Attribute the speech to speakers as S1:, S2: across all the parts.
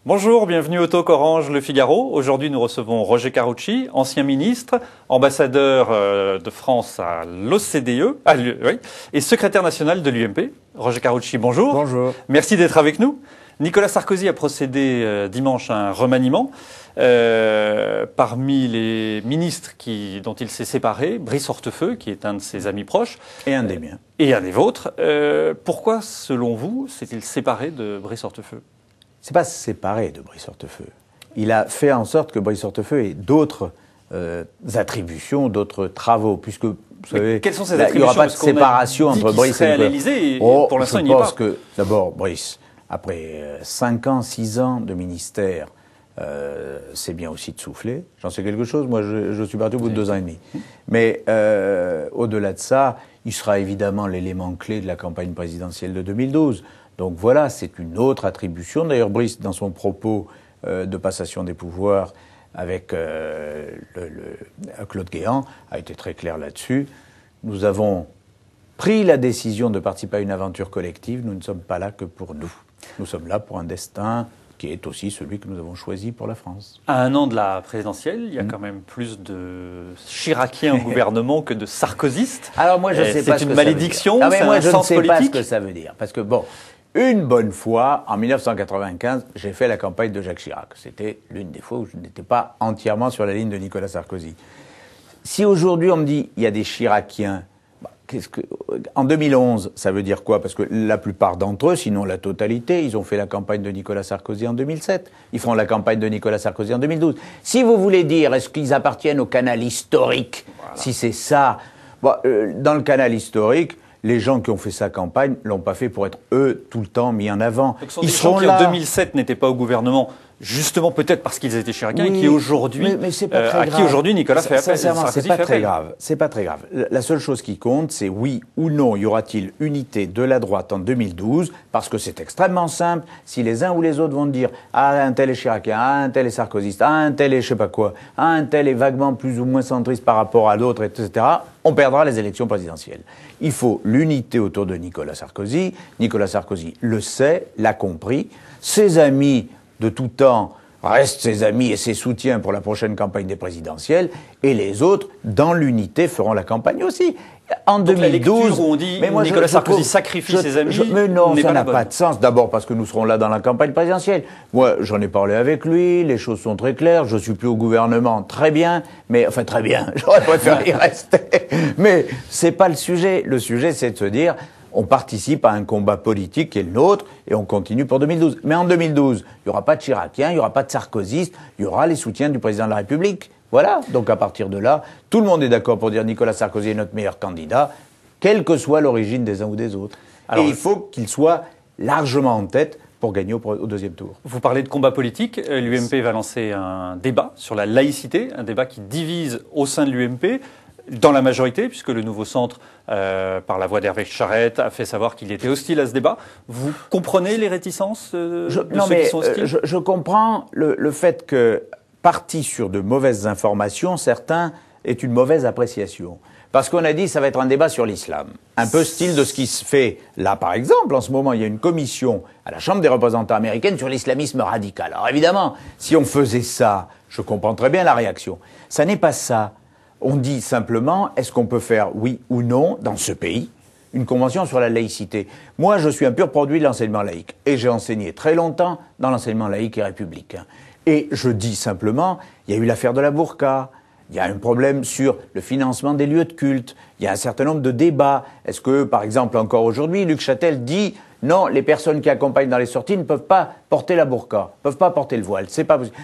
S1: Bonjour, bienvenue au Talk Orange Le Figaro. Aujourd'hui, nous recevons Roger Carucci, ancien ministre, ambassadeur de France à l'OCDE et secrétaire national de l'UMP. Roger Carucci, bonjour.
S2: Bonjour.
S1: Merci d'être avec nous. Nicolas Sarkozy a procédé dimanche à un remaniement. Parmi les ministres dont il s'est séparé, Brice Hortefeux, qui est un de ses amis proches.
S2: Et un des miens.
S1: Et un des vôtres. Pourquoi, selon vous, s'est-il séparé de Brice Hortefeux ?
S2: C'est pas séparé de Brice Hortefeux. Il a fait en sorte que Brice Hortefeux ait d'autres attributions, d'autres travaux, puisque, vous savez,
S1: quelles sont ces attributions?
S2: Il n'y aura pas de séparation entre Brice et
S1: Nicolas. Pour l'instant, il n'y est pas.
S2: Je pense que, d'abord, Brice, après 5 ans, 6 ans de ministère, c'est bien aussi de souffler. J'en sais quelque chose. Moi, je suis parti au bout de 2 ans et demi. Mais au-delà de ça, il sera évidemment l'élément clé de la campagne présidentielle de 2012. Donc voilà, c'est une autre attribution. D'ailleurs, Brice, dans son propos de passation des pouvoirs avec Claude Guéant, a été très clair là-dessus. Nous avons pris la décision de participer à une aventure collective. Nous ne sommes pas là que pour nous. Nous sommes là pour un destin qui est aussi celui que nous avons choisi pour la France.
S1: À 1 an de la présidentielle, il y a quand même plus de Chiraciens au gouvernement que de Sarkozystes.
S2: Alors moi, je ne sais pas ce que ça veut dire.
S1: C'est une malédiction,
S2: c'est un sens politique.
S1: Je ne sais pas
S2: ce que ça veut dire. Parce que, bon, une bonne fois, en 1995, j'ai fait la campagne de Jacques Chirac. C'était l'une des fois où je n'étais pas entièrement sur la ligne de Nicolas Sarkozy. Si aujourd'hui on me dit il y a des Chiraciens, en 2011, ça veut dire quoi? Parce que la plupart d'entre eux, sinon la totalité, ils ont fait la campagne de Nicolas Sarkozy en 2007. Ils feront la campagne de Nicolas Sarkozy en 2012. Si vous voulez dire, est-ce qu'ils appartiennent au canal historique? Voilà. Si c'est ça, dans le canal historique, les gens qui ont fait sa campagne l'ont pas fait pour être eux tout le temps mis en avant.
S1: Donc, ils sont là. En 2007 n'étaient pas au gouvernement, justement peut-être parce qu'ils étaient chiraciens, oui, et qui aujourd'hui, à qui aujourd'hui Nicolas fait appel.
S2: Sincèrement, c'est pas très grave. C'est pas très grave. La seule chose qui compte, c'est oui ou non, y aura-t-il unité de la droite en 2012? Parce que c'est extrêmement simple. Si les uns ou les autres vont dire un tel est chiracien, un tel est sarkozyste, un tel est je sais pas quoi, un tel est vaguement plus ou moins centriste par rapport à l'autre, etc., on perdra les élections présidentielles. Il faut l'unité autour de Nicolas Sarkozy. Nicolas Sarkozy le sait, l'a compris. Ses amis de tout temps restent ses amis et ses soutiens pour la prochaine campagne des présidentielles, et les autres, dans l'unité, feront la campagne aussi. En
S1: donc
S2: 2012,
S1: où on dit Nicolas Sarkozy sacrifie ses amis,
S2: mais non, ça n'a pas de sens. D'abord parce que nous serons là dans la campagne présidentielle. Moi, j'en ai parlé avec lui, les choses sont très claires, je suis plus au gouvernement, très bien, mais enfin très bien, j'aurais préféré y rester. Mais c'est pas le sujet. Le sujet, c'est de se dire, on participe à un combat politique qui est le nôtre et on continue pour 2012. Mais en 2012, il n'y aura pas de Chiraciens, il n'y aura pas de sarkozystes, il y aura les soutiens du président de la République. Voilà. Donc à partir de là, tout le monde est d'accord pour dire Nicolas Sarkozy est notre meilleur candidat, quelle que soit l'origine des uns ou des autres. Alors, et il faut qu'il soit largement en tête pour gagner au deuxième tour.
S1: Vous parlez de combat politique. L'UMP va lancer un débat sur la laïcité, un débat qui divise au sein de l'UMP. Dans la majorité, puisque le nouveau centre, par la voix d'Hervé Charette, a fait savoir qu'il était hostile à ce débat. Vous comprenez les réticences de ceux qui sont hostiles?
S2: Je comprends le fait que, partis sur de mauvaises informations, certains aient une mauvaise appréciation. Parce qu'on a dit ça va être un débat sur l'islam. Un peu style de ce qui se fait là, par exemple. En ce moment, il y a une commission à la Chambre des représentants américaine sur l'islamisme radical. Alors évidemment, si on faisait ça, je comprends très bien la réaction. Ça n'est pas ça. On dit simplement, est-ce qu'on peut faire, oui ou non, dans ce pays, une convention sur la laïcité? Moi, je suis un pur produit de l'enseignement laïque. Et j'ai enseigné très longtemps dans l'enseignement laïque et républicain. Et je dis simplement, il y a eu l'affaire de la burqa, il y a un problème sur le financement des lieux de culte, il y a un certain nombre de débats. Est-ce que, par exemple, encore aujourd'hui, Luc Châtel dit non, les personnes qui accompagnent dans les sorties ne peuvent pas porter la burqa, ne peuvent pas porter le voile, c'est pas possible.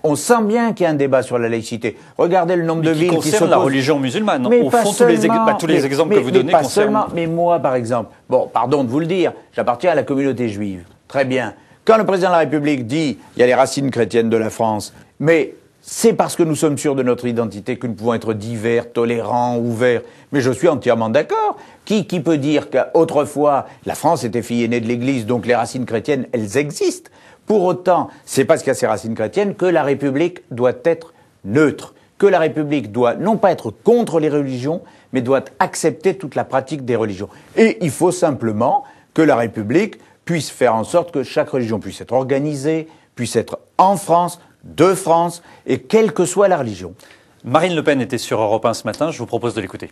S2: On sent bien qu'il y a un débat sur la laïcité. Regardez le nombre de villes qui
S1: concerne la religion musulmane.
S2: Mais
S1: au fond, tous les exemples que vous donnez
S2: pas
S1: concernent...
S2: seulement, mais moi, par exemple, pardon de vous le dire, j'appartiens à la communauté juive. Très bien. Quand le président de la République dit il y a les racines chrétiennes de la France, mais c'est parce que nous sommes sûrs de notre identité que nous pouvons être divers, tolérants, ouverts. Mais je suis entièrement d'accord. Qui peut dire qu'autrefois, la France était fille aînée de l'Église, donc les racines chrétiennes, elles existent. Pour autant, c'est parce qu'il y a ces racines chrétiennes que la République doit être neutre. Que la République doit non pas être contre les religions, mais doit accepter toute la pratique des religions. Et il faut simplement que la République puisse faire en sorte que chaque religion puisse être organisée, puisse être en France, de France, et quelle que soit la religion.
S1: Marine Le Pen était sur Europe 1 ce matin, je vous propose de l'écouter.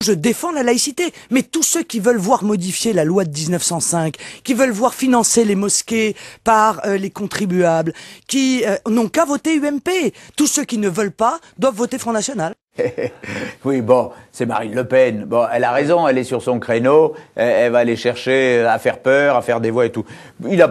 S3: Je défends la laïcité, mais tous ceux qui veulent voir modifier la loi de 1905, qui veulent voir financer les mosquées par les contribuables, qui n'ont qu'à voter UMP. Tous ceux qui ne veulent pas doivent voter Front National.
S2: Oui, bon, c'est Marine Le Pen. Bon, elle a raison, elle est sur son créneau, elle va aller chercher à faire peur, à faire des voix et tout. Il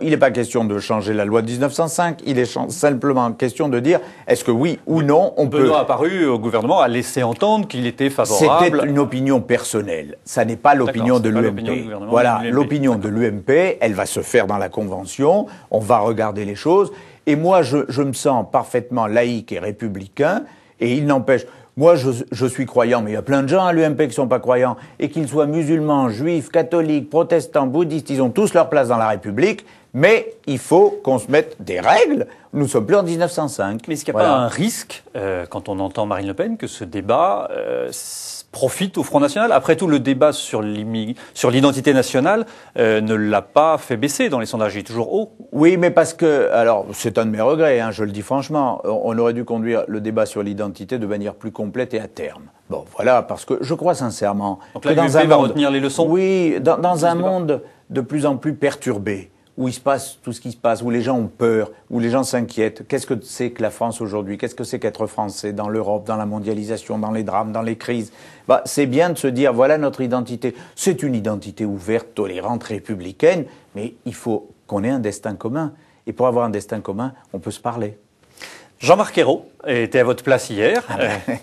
S2: n'est pas question de changer la loi de 1905, il est simplement question de dire, est-ce que oui ou non, on peut...
S1: Benoît apparu au gouvernement a laissé entendre qu'il était favorable.
S2: C'était une opinion personnelle, ça n'est pas l'opinion de l'UMP. Voilà, l'opinion de l'UMP, elle va se faire dans la Convention, on va regarder les choses, et moi je me sens parfaitement laïque et républicain. Et il n'empêche, moi je suis croyant, mais il y a plein de gens à l'UMP qui ne sont pas croyants, et qu'ils soient musulmans, juifs, catholiques, protestants, bouddhistes, ils ont tous leur place dans la République, mais il faut qu'on se mette des règles. Nous ne sommes plus en 1905.
S1: Mais est-ce qu'il n'y a pas un risque, quand on entend Marine Le Pen, que ce débat profite au Front National? Après tout, le débat sur l'identité nationale ne l'a pas fait baisser dans les sondages, il est toujours haut.
S2: Oui, mais parce que, alors c'est un de mes regrets, je le dis franchement, on aurait dû conduire le débat sur l'identité de manière plus complète et à terme. Bon, voilà, parce que je crois sincèrement
S1: donc là,
S2: que dans un monde,
S1: va retenir les leçons.
S2: Oui, dans un monde de plus en plus perturbé, où il se passe tout ce qui se passe, où les gens ont peur, où les gens s'inquiètent. Qu'est-ce que c'est que la France aujourd'hui? Qu'est-ce que c'est qu'être français dans l'Europe, dans la mondialisation, dans les drames, dans les crises? C'est bien de se dire, voilà notre identité. C'est une identité ouverte, tolérante, républicaine, mais il faut qu'on ait un destin commun. Et pour avoir un destin commun, on peut se parler.
S1: Jean-Marc Ayrault était à votre place hier,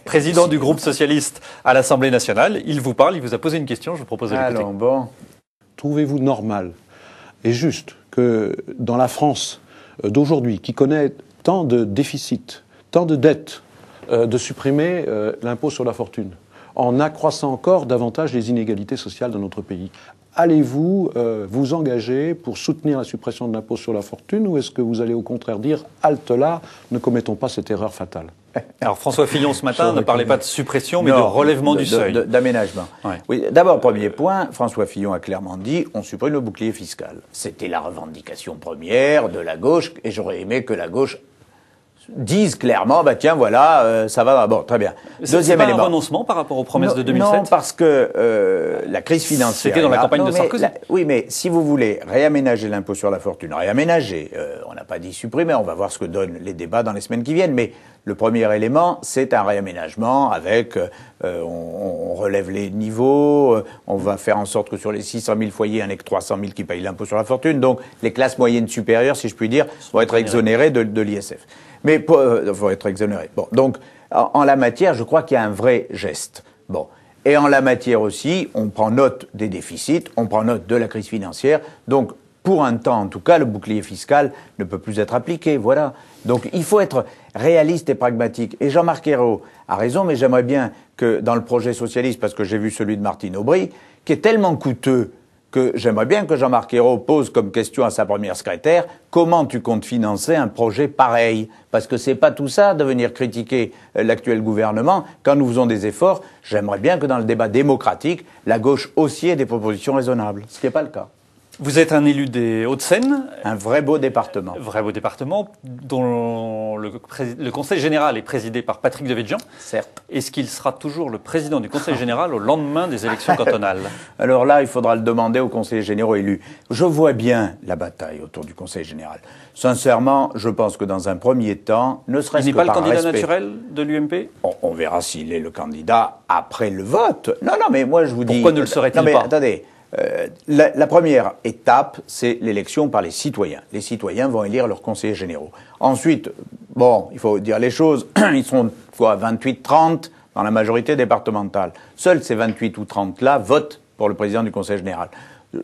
S1: président du groupe socialiste à l'Assemblée nationale. Il vous parle, il vous a posé une question, je vous propose de l'écouter.
S2: Alors, bon.
S4: Trouvez-vous normal et juste que dans la France d'aujourd'hui, qui connaît tant de déficits, tant de dettes, de supprimer l'impôt sur la fortune, en accroissant encore davantage les inégalités sociales dans notre pays? Allez-vous vous engager pour soutenir la suppression de l'impôt sur la fortune, ou est-ce que vous allez au contraire dire « halte là, ne commettons pas cette erreur fatale »
S1: Alors François Fillon ce matin ne parlait pas de suppression, mais de relèvement du seuil.
S2: D'aménagement. Ouais. Oui, d'abord, premier point, François Fillon a clairement dit on supprime le bouclier fiscal. C'était la revendication première de la gauche, et j'aurais aimé que la gauche dise clairement, tiens, voilà, ça va, bon, très bien.
S1: Deuxième élément. C'est pas un renoncement par rapport aux promesses de 2007?
S2: Non, parce que la crise financière...
S1: C'était dans la campagne de Sarkozy.
S2: Oui, mais si vous voulez réaménager l'impôt sur la fortune, on n'a pas dit supprimer, on va voir ce que donnent les débats dans les semaines qui viennent, mais le premier élément, c'est un réaménagement avec, on relève les niveaux, on va faire en sorte que sur les 600 000 foyers, il n'y en ait que 300 000 qui payent l'impôt sur la fortune, donc les classes moyennes supérieures, si je puis dire, vont être exonérées de l'ISF. Mais vont être exonérées. Bon, donc en la matière, je crois qu'il y a un vrai geste. Bon, et en la matière aussi, on prend note des déficits, on prend note de la crise financière. Donc, pour un temps, en tout cas, le bouclier fiscal ne peut plus être appliqué. Voilà. Donc, il faut être réaliste et pragmatique. Et Jean-Marc Ayrault a raison, mais j'aimerais bien que dans le projet socialiste, parce que j'ai vu celui de Martine Aubry, qui est tellement coûteux, que j'aimerais bien que Jean-Marc Ayrault pose comme question à sa première secrétaire « Comment tu comptes financer un projet pareil ?» Parce que c'est pas tout ça de venir critiquer l'actuel gouvernement. Quand nous faisons des efforts, j'aimerais bien que dans le débat démocratique, la gauche aussi ait des propositions raisonnables, ce qui n'est pas le cas.
S1: Vous êtes un élu des Hauts-de-Seine.
S2: Un vrai beau département.
S1: Vrai beau département, dont le Conseil général est présidé par Patrick Devedjian.
S2: Certes.
S1: Est-ce qu'il sera toujours le président du Conseil général au lendemain des élections cantonales?
S2: Alors là, il faudra le demander aux conseillers généraux élus. Je vois bien la bataille autour du Conseil général. Sincèrement, je pense que dans un premier temps, ne serait-ce que par respect...
S1: Il n'est pas le candidat naturel de l'UMP?
S2: On verra s'il est le candidat après le vote. Non, mais moi je vous dis...
S1: Pourquoi ne le serait-il pas?
S2: Non mais attendez... la première étape, c'est l'élection par les citoyens. Les citoyens vont élire leurs conseillers généraux. Ensuite, il faut dire les choses, ils seront 28-30 dans la majorité départementale. Seuls ces 28 ou 30-là votent pour le président du conseil général.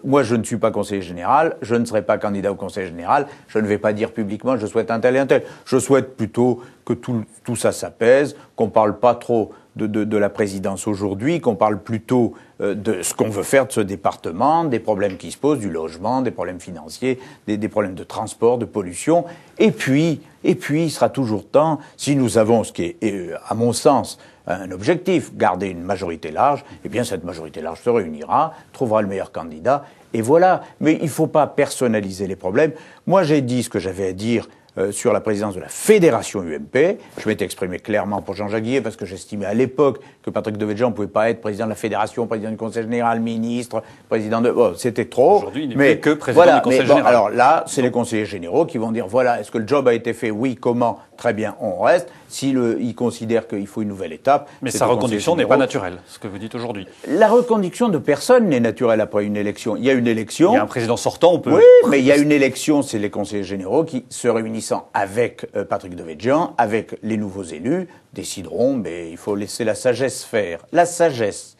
S2: Moi, je ne suis pas conseiller général, je ne serai pas candidat au conseil général, je ne vais pas dire publiquement je souhaite un tel et un tel. Je souhaite plutôt que tout ça s'apaise, qu'on ne parle pas trop de la présidence aujourd'hui, qu'on parle plutôt de ce qu'on veut faire de ce département, des problèmes qui se posent, du logement, des problèmes financiers, des problèmes de transport, de pollution. Et puis, il sera toujours temps, si nous avons ce qui est, à mon sens, un objectif, garder une majorité large, eh bien cette majorité large se réunira, trouvera le meilleur candidat, et voilà. Mais il ne faut pas personnaliser les problèmes. Moi, j'ai dit ce que j'avais à dire sur la présidence de la fédération UMP. Je m'étais exprimé clairement pour Jean-Jacques Guillet parce que j'estimais à l'époque que Patrick Devedjian ne pouvait pas être président de la fédération, président du conseil général, ministre, président de... Bon, c'était trop.
S1: Aujourd'hui, il n'est plus que président du conseil général.
S2: Alors là, c'est les conseillers généraux qui vont dire, voilà, est-ce que le job a été fait? Oui, comment? Très bien, on reste. S'ils considèrent qu'il faut une nouvelle étape...
S1: Mais sa reconduction n'est pas naturelle, ce que vous dites aujourd'hui.
S2: La reconduction de personne n'est naturelle après une élection. Il y a une élection...
S1: Il y a un président sortant, on peut...
S2: Oui, mais il y a une élection, c'est les conseillers généraux qui, se réunissant avec Patrick Devedjian, avec les nouveaux élus, décideront, mais il faut laisser la sagesse faire. La sagesse.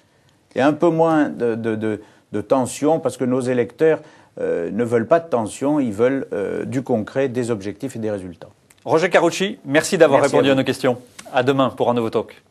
S2: Et un peu moins de tension, parce que nos électeurs ne veulent pas de tension, ils veulent du concret, des objectifs et des résultats.
S1: Roger Carucci, merci d'avoir répondu à nos questions. À demain pour un nouveau talk.